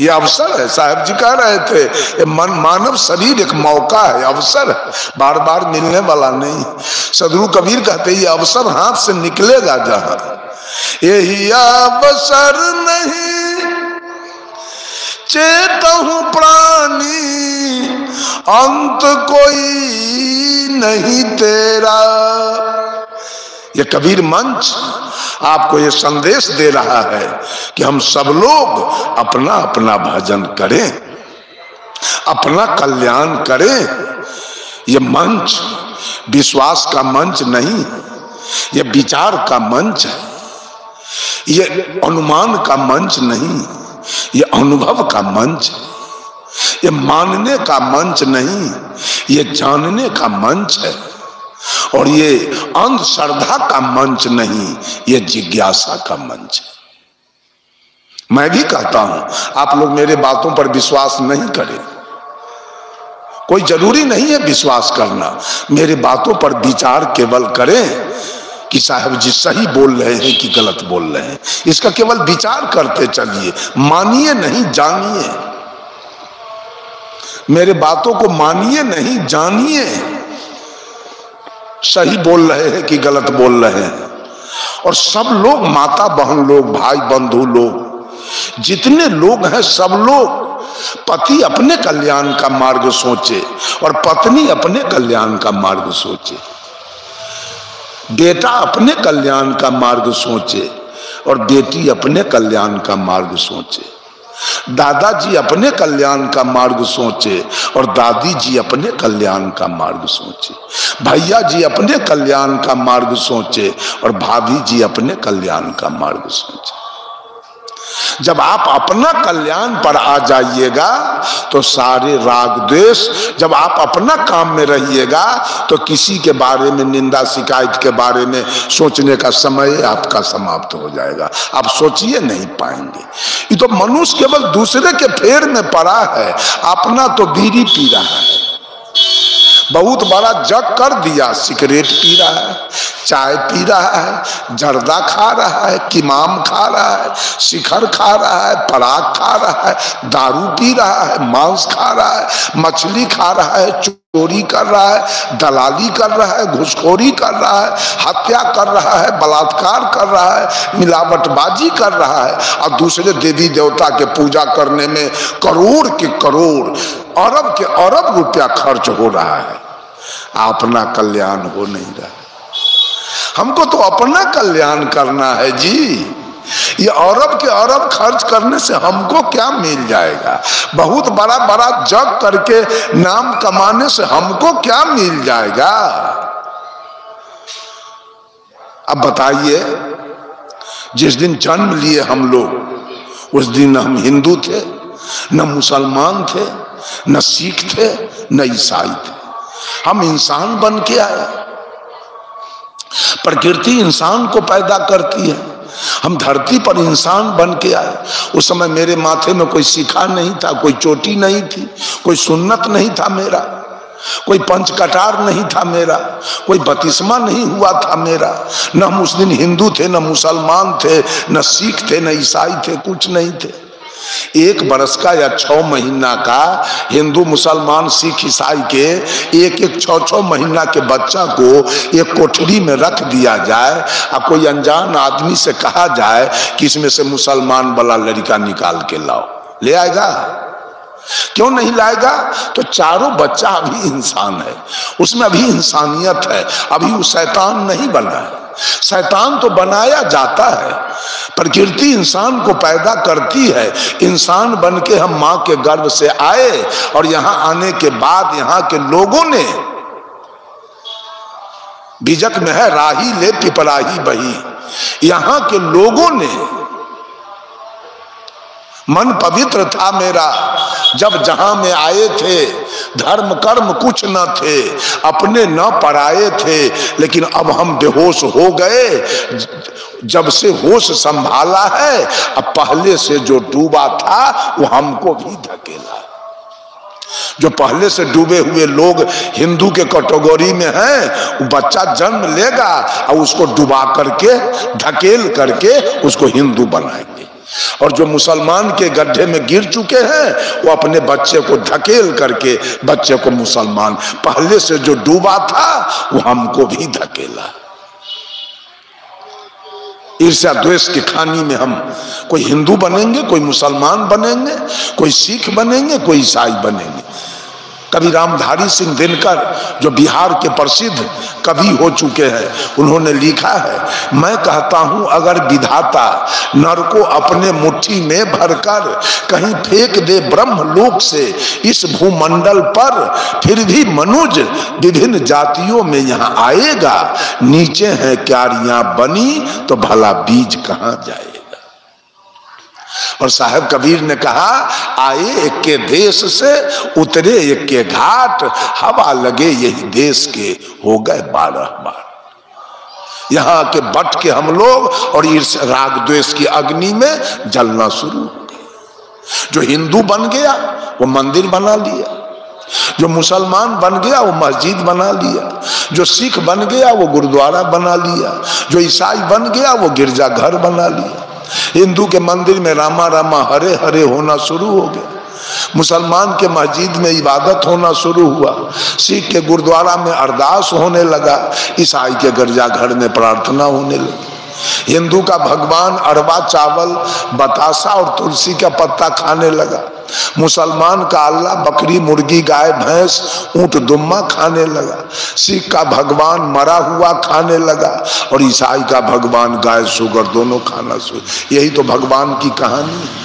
ये अवसर है, साहब जी कह रहे थे, ये मानव शरीर एक मौका है, अवसर है, बार बार मिलने वाला नहीं। सदगुरु कबीर कहते ये अवसर हाथ से निकलेगा जहां। यही अवसर नहीं चेतहु प्राणी, अंत कोई नहीं तेरा। ये कबीर मंच आपको ये संदेश दे रहा है कि हम सब लोग अपना अपना भजन करें, अपना कल्याण करें। ये मंच विश्वास का मंच नहीं, ये विचार का मंच है, ये अनुमान का मंच नहीं, ये अनुभव का मंच है, ये मानने का मंच नहीं, ये जानने का मंच है। और ये अंधश्रद्धा का मंच नहीं, ये जिज्ञासा का मंच है। मैं भी कहता हूं आप लोग मेरे बातों पर विश्वास नहीं करें, कोई जरूरी नहीं है विश्वास करना। मेरे बातों पर विचार केवल करें कि साहब जी सही बोल रहे हैं कि गलत बोल रहे हैं, इसका केवल विचार करते चलिए, मानिए नहीं जानिए। मेरे बातों को मानिए नहीं जानिए, सही बोल रहे हैं कि गलत बोल रहे हैं। और सब लोग, माता बहन लोग, भाई बंधु लोग, जितने लोग हैं सब लोग, पति अपने कल्याण का मार्ग सोचे और पत्नी अपने कल्याण का मार्ग सोचे, बेटा अपने कल्याण का मार्ग सोचे और बेटी अपने कल्याण का मार्ग सोचे, दादाजी अपने कल्याण का मार्ग सोचे और दादी जी अपने कल्याण का मार्ग सोचे, भैया जी अपने कल्याण का मार्ग सोचे और भाभी जी अपने कल्याण का मार्ग सोचे। जब आप अपना कल्याण पर आ जाइएगा तो सारे राग द्वेष, जब आप अपना काम में रहिएगा तो किसी के बारे में निंदा शिकायत के बारे में सोचने का समय आपका समाप्त हो जाएगा। आप सोचिए नहीं पाएंगे। ये तो मनुष्य केवल दूसरे के फेर में पड़ा है, अपना तो बीड़ी पी रहा है, बहुत बड़ा जग कर दिया, सिगरेट पी रहा है, चाय पी रहा है, जर्दा खा रहा है, किमाम खा रहा है, शिखर खा रहा है, पराग खा रहा है, दारू पी रहा है, मांस खा रहा है, मछली खा रहा है, चोरी कर रहा है, दलाली कर रहा है, घुसखोरी कर रहा है, हत्या कर रहा है, बलात्कार कर रहा है, मिलावटबाजी कर रहा है, और दूसरे देवी देवता के पूजा करने में करोड़ के करोड़, अरब के अरब रुपया खर्च हो रहा है। अपना कल्याण हो नहीं रहा। हमको तो अपना कल्याण करना है जी। ये अरब के अरब खर्च करने से हमको क्या मिल जाएगा? बहुत बड़ा बड़ा जग करके नाम कमाने से हमको क्या मिल जाएगा? अब बताइए, जिस दिन जन्म लिए हम लोग, उस दिन हम हिंदू थे, न मुसलमान थे, न सिख थे, न ईसाई थे। हम इंसान बन के आए। प्रकृति इंसान को पैदा करती है, हम धरती पर इंसान बन के आए। उस समय मेरे माथे में कोई शिखा नहीं था, कोई चोटी नहीं थी, कोई सुन्नत नहीं था मेरा, कोई पंचकटार नहीं था मेरा, कोई बतिस्मा नहीं हुआ था मेरा। न हम उस दिन हिंदू थे, न मुसलमान थे, न सिख थे, न ईसाई थे, कुछ नहीं थे। 1 बरस का या 6 महीना का हिंदू मुसलमान सिख ईसाई के एक 6 महीना के बच्चा को एक कोठरी में रख दिया जाए और कोई अनजान आदमी से कहा जाए कि इसमें से मुसलमान वाला लड़का निकाल के लाओ, ले आएगा? क्यों नहीं लाएगा? तो चारों बच्चा अभी इंसान है, उसमें अभी इंसानियत है, अभी वो शैतान नहीं बना है। शैतान तो बनाया जाता है। प्रकृति इंसान को पैदा करती है, इंसान बन के हम मां के गर्भ से आए और यहां आने के बाद यहां के लोगों ने, बीजक में है राही ले पिपराही बही, यहां के लोगों ने, मन पवित्र था मेरा जब जहां में आए थे, धर्म कर्म कुछ न थे, अपने न पराए थे, लेकिन अब हम बेहोश हो गए। जब से होश संभाला है, अब पहले से जो डूबा था वो हमको भी धकेला। जो पहले से डूबे हुए लोग हिंदू के कैटेगरी में हैं, वो बच्चा जन्म लेगा और उसको डुबा करके धकेल करके उसको हिंदू बनाएंगे। और जो मुसलमान के गड्ढे में गिर चुके हैं, वो अपने बच्चे को धकेल करके बच्चे को मुसलमान, पहले से जो डूबा था वो हमको भी धकेला। ईर्ष्या द्वेष की खानी में हम कोई हिंदू बनेंगे, कोई मुसलमान बनेंगे, कोई सिख बनेंगे, कोई ईसाई बनेंगे। कवि रामधारी सिंह दिनकर जो बिहार के प्रसिद्ध कवि हो चुके हैं, उन्होंने लिखा है, मैं कहता हूं अगर विधाता नर को अपने मुट्ठी में भरकर कहीं फेंक दे ब्रह्मलोक से इस भूमंडल पर, फिर भी मनुज विभिन्न जातियों में यहाँ आएगा। नीचे हैं क्यारियां बनी तो भला बीज कहाँ जाएगा। और साहब कबीर ने कहा, आए एक के देश से उतरे एक के घाट, हवा लगे यही देश के हो गए 12 बार। यहाँ के बट के हम लोग और इस राग द्वेष की अग्नि में जलना शुरू हो गए। जो हिंदू बन गया वो मंदिर बना लिया, जो मुसलमान बन गया वो मस्जिद बना लिया, जो सिख बन गया वो गुरुद्वारा बना लिया, जो ईसाई बन गया वो गिरजाघर बना लिया। हिंदू के मंदिर में रामा रामा हरे हरे होना शुरू हो गया, मुसलमान के मस्जिद में इबादत होना शुरू हुआ, सिख के गुरुद्वारा में अरदास होने लगा, ईसाई के गिरजाघर में प्रार्थना होने लगी। हिंदू का भगवान अरबा चावल, बतासा और तुलसी का पत्ता खाने लगा, मुसलमान का अल्लाह बकरी मुर्गी गाय भैंस ऊंट दुम्मा खाने लगा, सिख का भगवान मरा हुआ खाने लगा और ईसाई का भगवान गाय सुगर दोनों खाना शुरू। यही तो भगवान की कहानी है।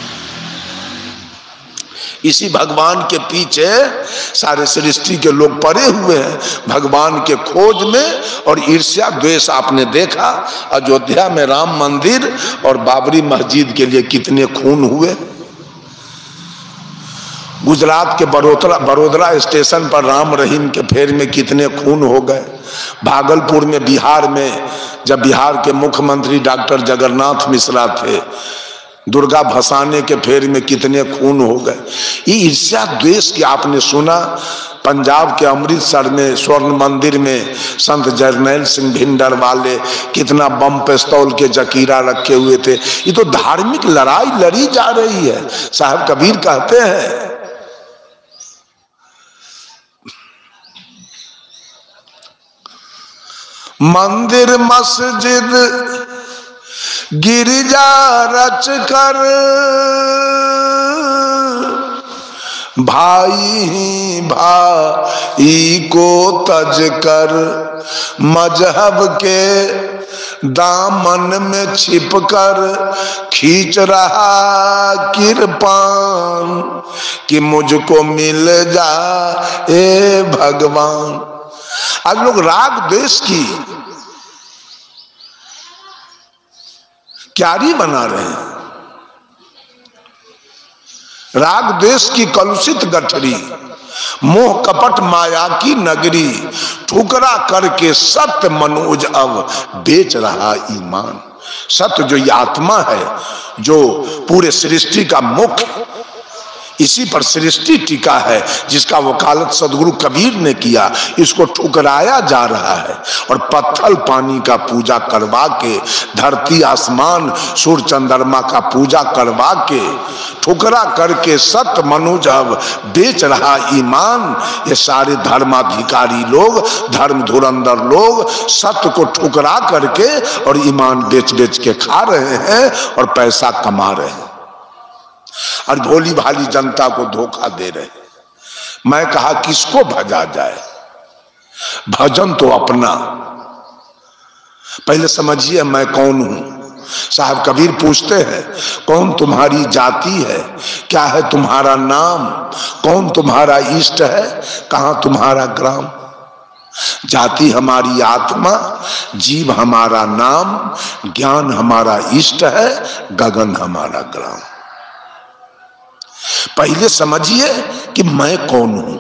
इसी भगवान के पीछे सारे सृष्टि के लोग पड़े हुए हैं, भगवान के खोज में। और ईर्ष्या द्वेष आपने देखा अयोध्या में राम मंदिर और बाबरी मस्जिद के लिए कितने खून हुए। गुजरात के बड़ोदरा स्टेशन पर राम रहीम के फेर में कितने खून हो गए। भागलपुर में, बिहार में, जब बिहार के मुख्यमंत्री डॉक्टर जगन्नाथ मिश्रा थे, दुर्गा भसाने के फेर में कितने खून हो गए। ये ईर्ष्या द्वेष की आपने सुना। पंजाब के अमृतसर में स्वर्ण मंदिर में संत जरनैल सिंह भिंडर वाले कितना बम पिस्तौल के जकीरा रखे हुए थे। ये तो धार्मिक लड़ाई लड़ी जा रही है। साहब कबीर कहते हैं, मंदिर मस्जिद गिरजा रच कर भाई भाई को तज कर, मजहब के दामन में छिप कर खींच रहा किरपान कि मुझको मिल जा ए भगवान। आज लोग राग द्वेष की क्यारी बना रहे हैं, राग द्वेष की कलुषित गठरी, मोह कपट माया की नगरी, ठुकरा करके सत्य मनोज अब बेच रहा ईमान। सत्य जो ये आत्मा है, जो पूरे सृष्टि का मुख्य, इसी पर सृष्टि टिका है, जिसका वकालत सदगुरु कबीर ने किया, इसको ठुकराया जा रहा है। और पत्थल पानी का पूजा करवा के, धरती आसमान सूर्य चंद्रमा का पूजा करवा के, ठुकरा करके सत्य मनुज अब बेच रहा ईमान। ये सारे धर्माधिकारी लोग, धर्म धुरंधर लोग सत्य को ठुकरा करके और ईमान बेच बेच के खा रहे हैं और पैसा कमा रहे हैं और भोली भाली जनता को धोखा दे रहे। मैं कहा किसको भजा जाए? भजन तो अपना। पहले समझिए मैं कौन हूं। साहब कबीर पूछते हैं, कौन तुम्हारी जाति है, क्या है तुम्हारा नाम, कौन तुम्हारा इष्ट है, कहां तुम्हारा ग्राम। जाति हमारी आत्मा, जीव हमारा नाम, ज्ञान हमारा इष्ट है, गगन हमारा ग्राम। पहले समझिए कि मैं कौन हूं।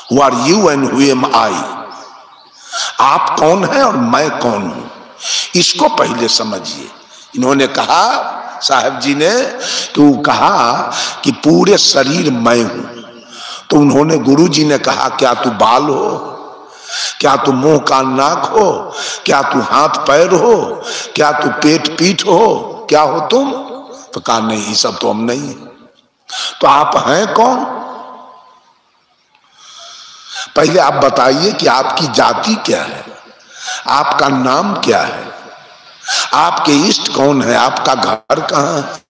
Who are you and who am I? आप कौन हैं और मैं कौन हूं, इसको पहले समझिए। इन्होंने कहा, साहब जी ने तो कहा कि पूरे शरीर मैं हूं। तो उन्होंने, गुरु जी ने कहा, क्या तू बाल हो, क्या तू मुंह कान नाक हो, क्या तू हाथ पैर हो, क्या तू पेट पीठ हो, क्या हो तुम? तो कहा नहीं, ये सब तो हम नहीं। तो आप हैं कौन? पहले आप बताइए कि आपकी जाति क्या है, आपका नाम क्या है, आपके इष्ट कौन है, आपका घर कहां है।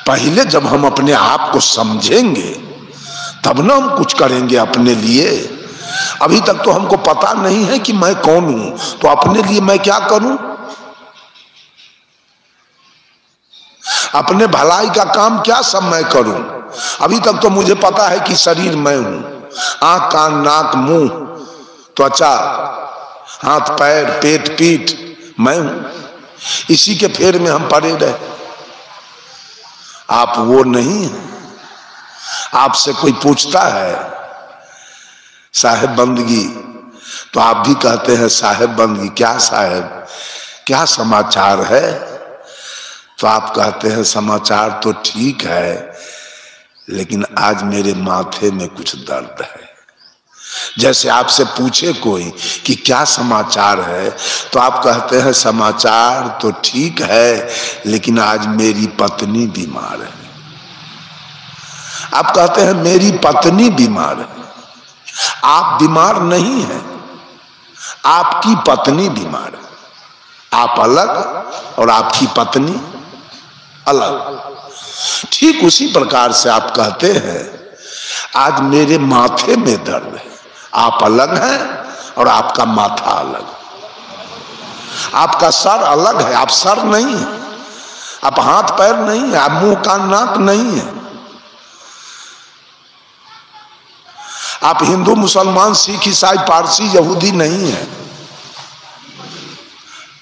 पहले जब हम अपने आप को समझेंगे तब ना हम कुछ करेंगे अपने लिए। अभी तक तो हमको पता नहीं है कि मैं कौन हूं, तो अपने लिए मैं क्या करूं? अपने भलाई का काम क्या सब मैं करूं? अभी तक तो मुझे पता है कि शरीर मैं हूं, आंख कान नाक मुंह त्वचा हाथ पैर पेट पीठ मैं हूं। इसी के फेर में हम पड़े रहे। आप वो नहीं हैं। आपसे कोई पूछता है साहेब बंदगी, तो आप भी कहते हैं साहेब बंदगी। क्या साहेब, क्या समाचार है? तो आप कहते हैं समाचार तो ठीक है, लेकिन आज मेरे माथे में कुछ दर्द है। जैसे आपसे पूछे कोई कि क्या समाचार है, तो आप कहते हैं समाचार तो ठीक है, लेकिन आज मेरी पत्नी बीमार है। आप कहते हैं मेरी पत्नी बीमार है। आप बीमार नहीं हैं, आपकी पत्नी बीमार है। आप अलग और आपकी पत्नी अलग। ठीक उसी प्रकार से आप कहते हैं आज मेरे माथे में दर्द है। आप अलग हैं और आपका माथा अलग। आपका सर अलग है, आप सर नहीं है। आप हाथ पैर नहीं है, आप मुंह कान नाक नहीं है। आप हिंदू मुसलमान सिख ईसाई पारसी यहूदी नहीं है।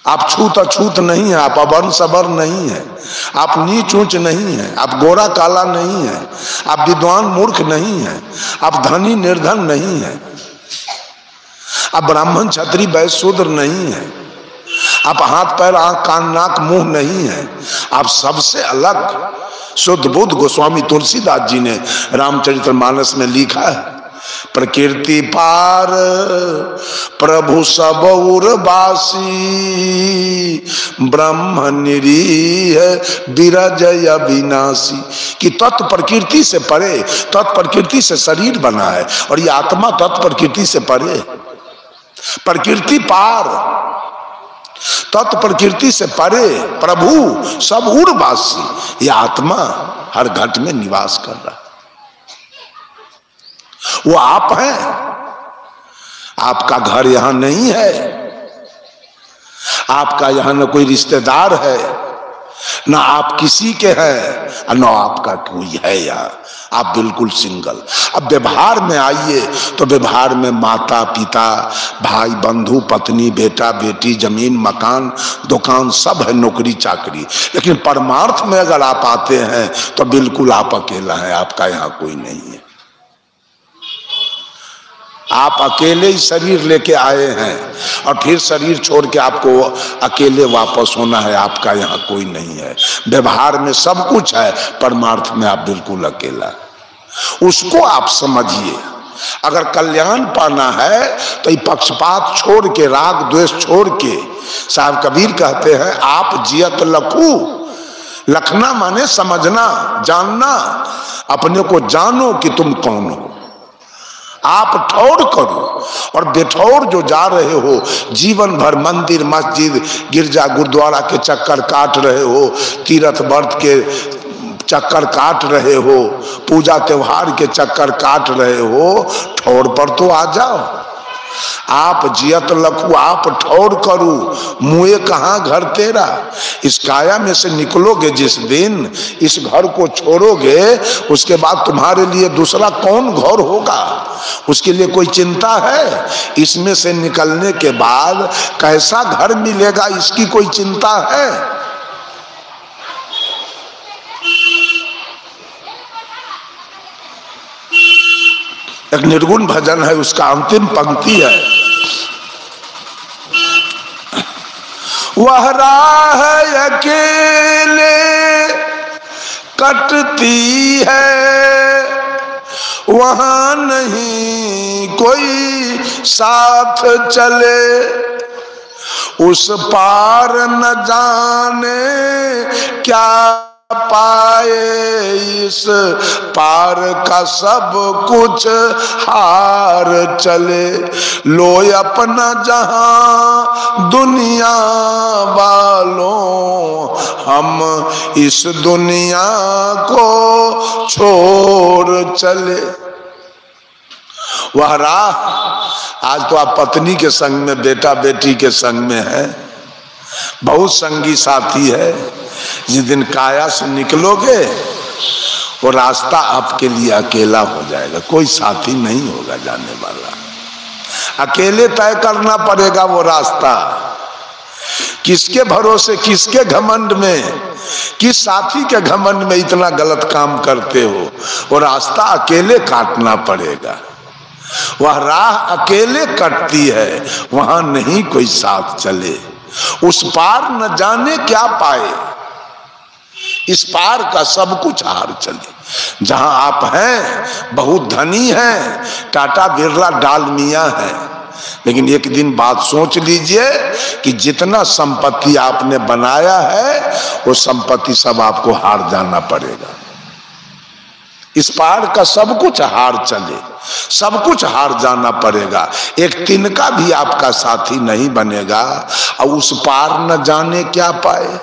आप छूत अछूत नहीं है, आप अवर्ण सवर्ण नहीं है, आप नीच ऊंच नहीं है, आप गोरा काला नहीं है, आप विद्वान मूर्ख नहीं है, आप धनी निर्धन नहीं है, आप ब्राह्मण क्षत्रिय वैश्य शूद्र नहीं है, आप हाथ पैर आंख कान नाक मुंह नहीं है। आप सबसे अलग शुद्ध बुद्ध। गोस्वामी तुलसीदास जी ने रामचरितमानस में लिखा है, प्रकृति पार प्रभु सब उर्वासी, ब्रह्म निरीह विरजय विनाशी। कि तत्व प्रकृति से परे, तत्व प्रकृति से शरीर बना है और ये आत्मा तत्व प्रकृति से परे। प्रकृति पार, तत्व प्रकृति से परे, प्रभु सब उर्वासी। ये आत्मा हर घट में निवास कर रहा है। वो आप हैं, आपका घर यहां नहीं है, आपका यहां न कोई रिश्तेदार है, ना आप किसी के हैं, न आपका कोई है यहाँ। आप बिल्कुल सिंगल। अब व्यवहार में आइए तो व्यवहार में माता पिता भाई बंधु पत्नी बेटा बेटी जमीन मकान दुकान सब है, नौकरी चाकरी। लेकिन परमार्थ में अगर आप आते हैं तो बिल्कुल आप अकेला है, आपका यहाँ कोई नहीं है। आप अकेले ही शरीर लेके आए हैं और फिर शरीर छोड़ के आपको अकेले वापस होना है, आपका यहाँ कोई नहीं है। व्यवहार में सब कुछ है, परमार्थ में आप बिल्कुल अकेला। उसको आप समझिए। अगर कल्याण पाना है तो ये पक्षपात छोड़ के, राग द्वेष छोड़ के, साहब कबीर कहते हैं आप जियत लखू। लखना माने समझना जानना, अपने को जानो कि तुम कौन हो। आप ठौर करो और बेठौर जो जा रहे हो, जीवन भर मंदिर मस्जिद गिरजा गुरुद्वारा के चक्कर काट रहे हो, तीर्थ व्रत के चक्कर काट रहे हो, पूजा त्योहार के चक्कर काट रहे हो, ठौर पर तो आ जाओ। आप जियत लखू, आप ठौर करू, मुए कहाँ घर तेरा। इस काया में से निकलोगे जिस दिन, इस घर को छोड़ोगे, उसके बाद तुम्हारे लिए दूसरा कौन घर होगा, उसके लिए कोई चिंता है। इसमें से निकलने के बाद कैसा घर मिलेगा, इसकी कोई चिंता है। एक निर्गुण भजन है, उसका अंतिम पंक्ति है, वह राह अकेले कटती है, वहां नहीं कोई साथ चले, उस पार न जाने क्या पाए, इस पार का सब कुछ हार चले। लो अपना जहां दुनिया वालों, हम इस दुनिया को छोड़ चले। वह राह, आज तो आप पत्नी के संग में, बेटा बेटी के संग में है, बहुत संगी साथी है। जिस दिन काया से निकलोगे वो रास्ता आपके लिए अकेला हो जाएगा, कोई साथी नहीं होगा जाने वाला। अकेले तय करना पड़ेगा वो रास्ता। किसके भरोसे, किसके घमंड में, किस साथी के घमंड में इतना गलत काम करते हो, वो रास्ता अकेले काटना पड़ेगा। वह राह अकेले कटती है, वहां नहीं कोई साथ चले, उस पार न जाने क्या पाए, इस पार का सब कुछ हार चले। जहां आप हैं बहुत धनी हैं, टाटा बिरला डालमिया हैं, लेकिन एक दिन बात सोच लीजिए कि जितना संपत्ति आपने बनाया है वो संपत्ति सब आपको हार जाना पड़ेगा। इस पार का सब कुछ हार चले, सब कुछ हार जाना पड़ेगा। एक तिनका भी आपका साथी नहीं बनेगा और उस पार न जाने क्या पाए।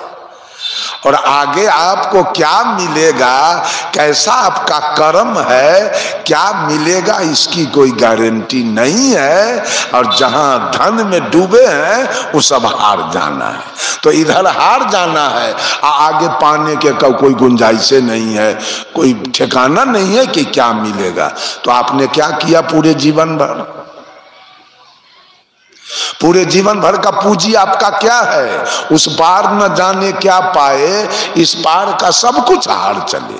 और आगे आपको क्या मिलेगा, कैसा आपका कर्म है, क्या मिलेगा, इसकी कोई गारंटी नहीं है। और जहां धन में डूबे हैं वो सब हार जाना है। तो इधर हार जाना है, आगे पाने के कोई गुंजाइश नहीं है, कोई ठिकाना नहीं है कि क्या मिलेगा। तो आपने क्या किया पूरे जीवन भर? पूरे जीवन भर का पूंजी आपका क्या है? उस पार न जाने क्या पाए, इस पार का सब कुछ हार चले।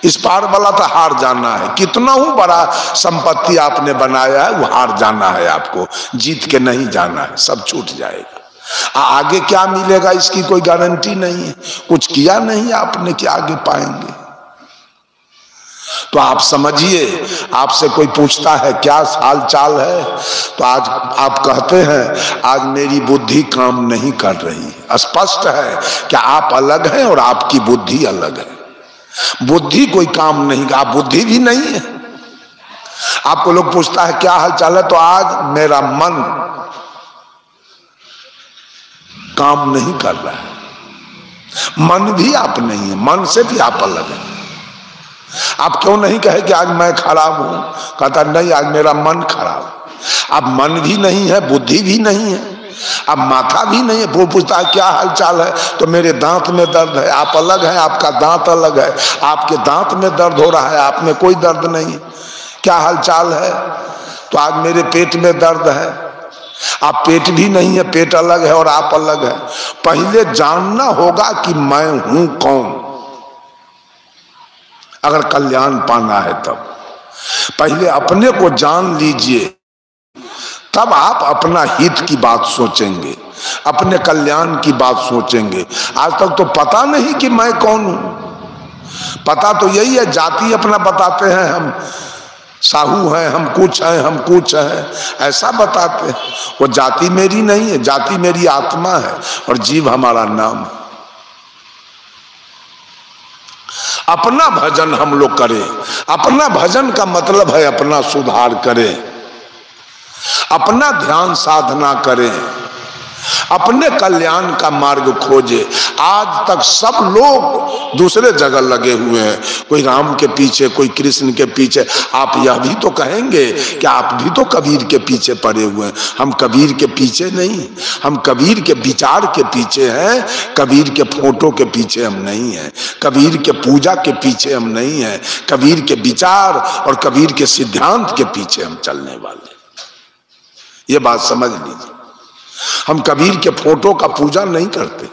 इस पार वाला तो हार जाना है। कितना ही बड़ा संपत्ति आपने बनाया है, वो हार जाना है आपको, जीत के नहीं जाना है, सब छूट जाएगा। आगे क्या मिलेगा इसकी कोई गारंटी नहीं है। कुछ किया नहीं आपने कि आगे पाएंगे। तो आप समझिए, आपसे कोई पूछता है क्या हाल चाल है, तो आज आप कहते हैं आज मेरी बुद्धि काम नहीं कर रही। स्पष्ट है कि आप अलग हैं और आपकी बुद्धि अलग है। बुद्धि कोई काम नहीं, आप बुद्धि भी नहीं है। आपको लोग पूछता है क्या हाल चाल है, तो आज मेरा मन काम नहीं कर रहा है। मन भी आप नहीं है, मन से भी आप अलग है। आप क्यों नहीं कहे कि आज मैं खराब हूं? कहता नहीं, आज मेरा मन खराब। अब मन भी नहीं है, बुद्धि भी नहीं है, अब माथा भी नहीं है। वो पूछता है क्या हाल चाल है, तो मेरे दांत में दर्द है। आप अलग हैं, आपका दांत अलग है। आपके दांत में दर्द हो रहा है, आप में कोई दर्द नहीं है। क्या हाल चाल है, तो आज मेरे पेट में दर्द है। आप पेट भी नहीं है, पेट अलग है और आप अलग है। पहले जानना होगा कि मैं हूं कौन। अगर कल्याण पाना है तब पहले अपने को जान लीजिए, तब आप अपना हित की बात सोचेंगे, अपने कल्याण की बात सोचेंगे। आज तक तो पता नहीं कि मैं कौन हूं। पता तो यही है, जाति अपना बताते हैं, हम साहू हैं, हम कुछ हैं, हम कुछ हैं, ऐसा बताते हैं। वो जाति मेरी नहीं है, जाति मेरी आत्मा है और जीव हमारा नाम है। अपना भजन हम लोग करें। अपना भजन का मतलब है अपना सुधार करें, अपना ध्यान साधना करें, अपने कल्याण का मार्ग खोजे। आज तक सब लोग दूसरे जगह लगे हुए हैं, कोई राम के पीछे, कोई कृष्ण के पीछे। आप यह भी तो कहेंगे कि आप भी तो कबीर के पीछे पड़े हुए हैं। हम कबीर के पीछे नहीं, हम कबीर के विचार के पीछे हैं। कबीर के फोटो के पीछे हम नहीं हैं, कबीर के पूजा के पीछे हम नहीं हैं। कबीर के विचार और कबीर के सिद्धांत के पीछे हम चलने वाले। ये बात समझ लीजिए। हम कबीर के फोटो का पूजा नहीं करते,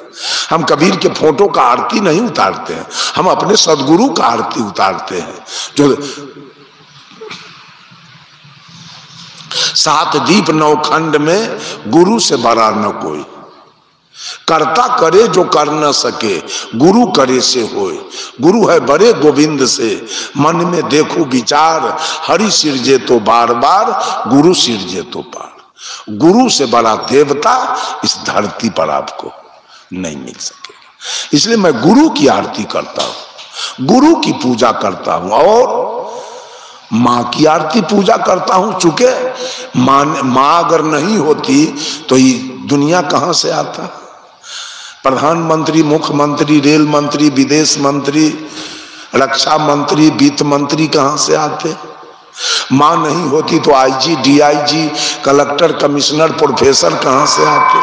हम कबीर के फोटो का आरती नहीं उतारते हैं। हम अपने सदगुरु का आरती उतारते हैं, जो 7 दीप 9 खंड में गुरु से बड़ा न कोई। करता करे जो कर न सके, गुरु करे से होए। गुरु है बड़े गोविंद से, मन में देखो विचार। हरि सिरजे तो बार बार, गुरु सिरजे तो पार। गुरु से बड़ा देवता इस धरती पर आपको नहीं मिल सकेगा। इसलिए मैं गुरु की आरती करता हूं, गुरु की पूजा करता हूं और माँ की आरती पूजा करता हूं। चूंकि माँ अगर नहीं होती तो ये दुनिया कहां से आता? प्रधानमंत्री, मुख्यमंत्री, रेल मंत्री, विदेश मंत्री, रक्षा मंत्री, वित्त मंत्री कहां से आते? मां नहीं होती तो IG, DIG, collector, commissioner, professor कहां से आते?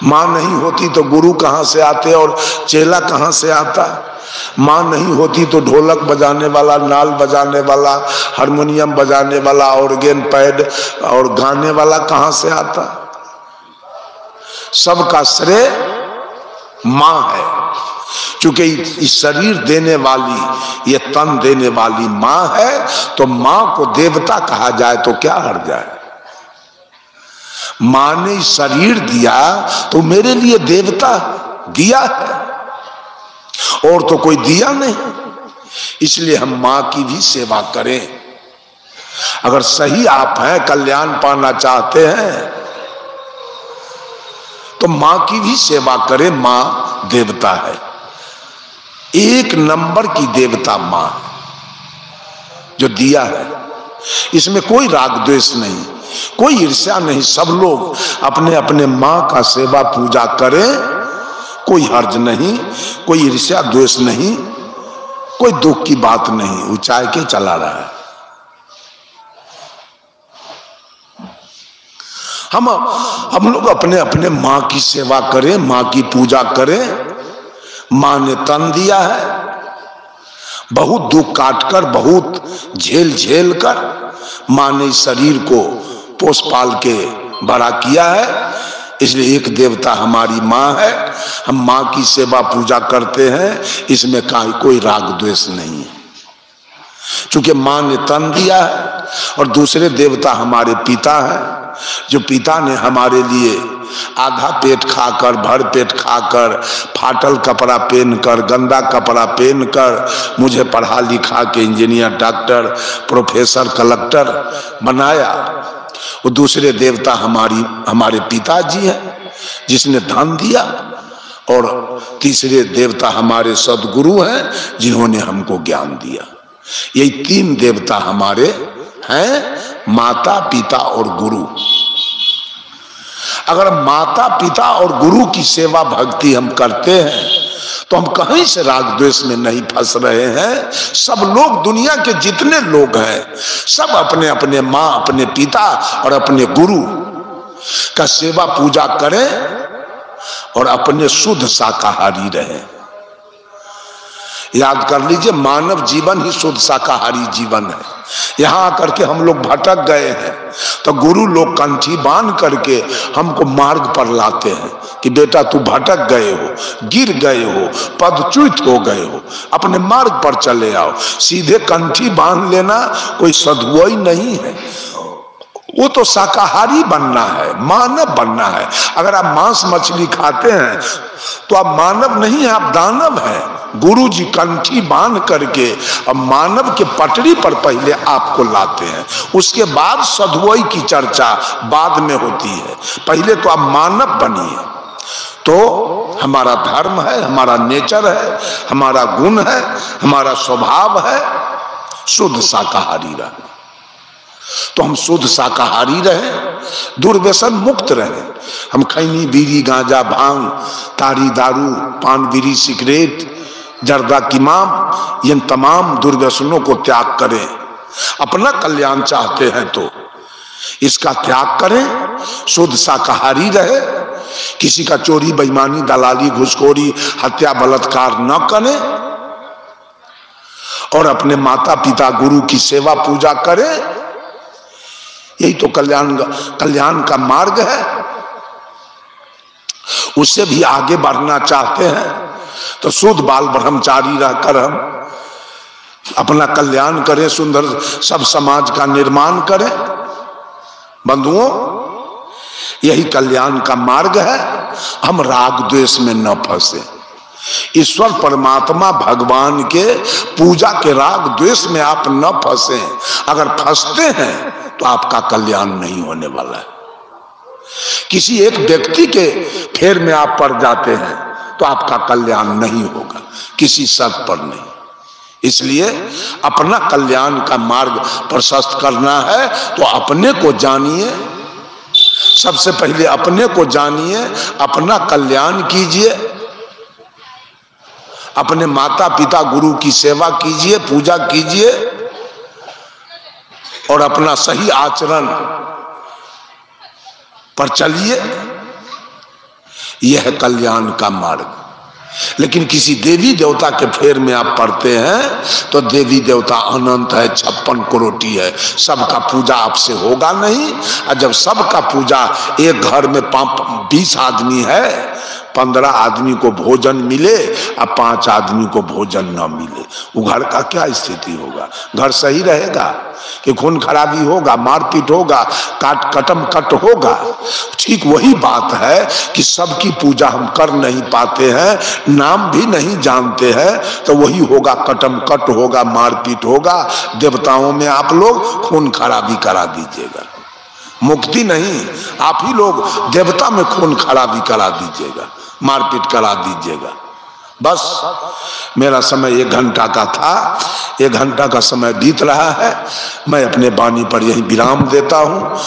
मां नहीं होती तो गुरु कहां से आते और चेला कहां से आता? मां नहीं होती तो ढोलक बजाने वाला, नाल बजाने वाला, हारमोनियम बजाने वाला, ऑर्गन पैड और गाने वाला कहां से आता? सबका श्रेय मां है। चूंकि इस शरीर देने वाली, ये तन देने वाली मां है, तो मां को देवता कहा जाए तो क्या हर्ज जाए? मां ने शरीर दिया तो मेरे लिए देवता दिया है, और तो कोई दिया नहीं। इसलिए हम मां की भी सेवा करें। अगर सही आप हैं, कल्याण पाना चाहते हैं, तो मां की भी सेवा करें। मां देवता है, 1 नंबर की देवता मां जो दिया है। इसमें कोई राग द्वेष नहीं, कोई ईर्ष्या नहीं। सब लोग अपने अपने मां का सेवा पूजा करें, कोई हर्ज नहीं, कोई ईर्ष्या द्वेष नहीं, कोई दुख की बात नहीं, वो चाय के चला रहा है। हम लोग अपने अपने माँ की सेवा करें, माँ की पूजा करें। माँ ने तन दिया है, बहुत दुख काटकर, बहुत झेल झेल कर माँ ने इस शरीर को पोस पाल के बड़ा किया है। इसलिए एक देवता हमारी माँ है, हम माँ की सेवा पूजा करते हैं, इसमें कोई राग द्वेष नहीं है। चूंकि माँ ने तन दिया है, और दूसरे देवता हमारे पिता हैं, जो पिता ने हमारे लिए आधा पेट खाकर, भर पेट खाकर, फाटल कपड़ा पहनकर, गंदा कपड़ा पहनकर मुझे पढ़ा लिखा के इंजीनियर, डॉक्टर, प्रोफेसर, कलेक्टर बनाया। वो दूसरे देवता हमारे पिताजी हैं, जिसने धन दिया। और तीसरे देवता हमारे सदगुरु हैं, जिन्होंने हमको ज्ञान दिया। यही तीन देवता हमारे हैं, माता, पिता और गुरु। अगर माता, पिता और गुरु की सेवा भक्ति हम करते हैं तो हम कहीं से राग द्वेष में नहीं फंस रहे हैं। सब लोग, दुनिया के जितने लोग हैं, सब अपने अपने माँ, अपने पिता और अपने गुरु का सेवा पूजा करें और अपने शुद्ध शाकाहारी रहें। याद कर लीजिए, मानव जीवन ही शुद्ध शाकाहारी जीवन है। यहाँ आकर के हम लोग भटक गए हैं, तो गुरु लोग कंठी बांध करके हमको मार्ग पर लाते हैं कि बेटा तू भटक गए हो, गिर गए हो, पदच्युत हो गए हो, अपने मार्ग पर चले आओ। सीधे कंठी बांध लेना कोई सद्गुण नहीं है, वो तो शाकाहारी बनना है, मानव बनना है। अगर आप मांस मछली खाते हैं तो आप मानव नहीं है, आप दानव हैं। गुरु जी कंठी बांध करके अब मानव के पटरी पर पहले आपको लाते हैं, उसके बाद सद्गुण की चर्चा बाद में होती है। पहले तो आप मानव बनिए। तो हमारा धर्म है, हमारा नेचर है, हमारा गुण है, हमारा स्वभाव है शुद्ध शाकाहारी रहे। तो हम शुद्ध शाकाहारी रहे, दुर्व्यसन मुक्त रहे। हम खैनी, बीड़ी, गांजा, भांग, तारी, दारू, पान, बीड़ी, सिगरेट, जर्दा, किमाम, इन तमाम दुर्व्यसनों को त्याग करें। अपना कल्याण चाहते हैं तो इसका त्याग करें, शुद्ध शाकाहारी रहे। किसी का चोरी, बेईमानी, दलाली, घुसखोरी, हत्या, बलात्कार न करें और अपने माता पिता गुरु की सेवा पूजा करें। यही तो कल्याण का मार्ग है। उससे भी आगे बढ़ना चाहते हैं तो शुद्ध बाल ब्रह्मचारी रहकर हम अपना कल्याण करें, सुंदर सब समाज का निर्माण करें। बंधुओं, यही कल्याण का मार्ग है। हम राग द्वेष में न फंसे। ईश्वर परमात्मा भगवान के पूजा के राग द्वेष में आप न फंसे। अगर फंसते हैं तो आपका कल्याण नहीं होने वाला है। किसी एक व्यक्ति के फेर में आप पड़ जाते हैं तो आपका कल्याण नहीं होगा, किसी शर्त पर नहीं। इसलिए अपना कल्याण का मार्ग प्रशस्त करना है तो अपने को जानिए। सबसे पहले अपने को जानिए, अपना कल्याण कीजिए, अपने माता पिता गुरु की सेवा कीजिए, पूजा कीजिए और अपना सही आचरण पर चलिए। यह है कल्याण का मार्ग। लेकिन किसी देवी देवता के फेर में आप पड़ते हैं तो देवी देवता अनंत है, 56 करोटी है, सबका पूजा आपसे होगा नहीं। और जब सबका पूजा, एक घर में 20 आदमी है, 15 आदमी को भोजन मिले और 5 आदमी को भोजन न मिले, वो घर का क्या स्थिति होगा? घर सही रहेगा कि खून खराबी होगा, मारपीट होगा, कटम कट होगा? ठीक वही बात है कि सबकी पूजा हम कर नहीं पाते हैं, नाम भी नहीं जानते हैं, तो वही होगा, कटम कट होगा, मारपीट होगा। देवताओं में आप लोग खून खराबी करा दीजिएगा, मुक्ति नहीं, आप ही लोग देवता में खून खराबी करा दीजिएगा, मारपीट करा दीजिएगा। बस मेरा समय 1 घंटा का था, 1 घंटा का समय बीत रहा है। मैं अपने वाणी पर यही विराम देता हूँ।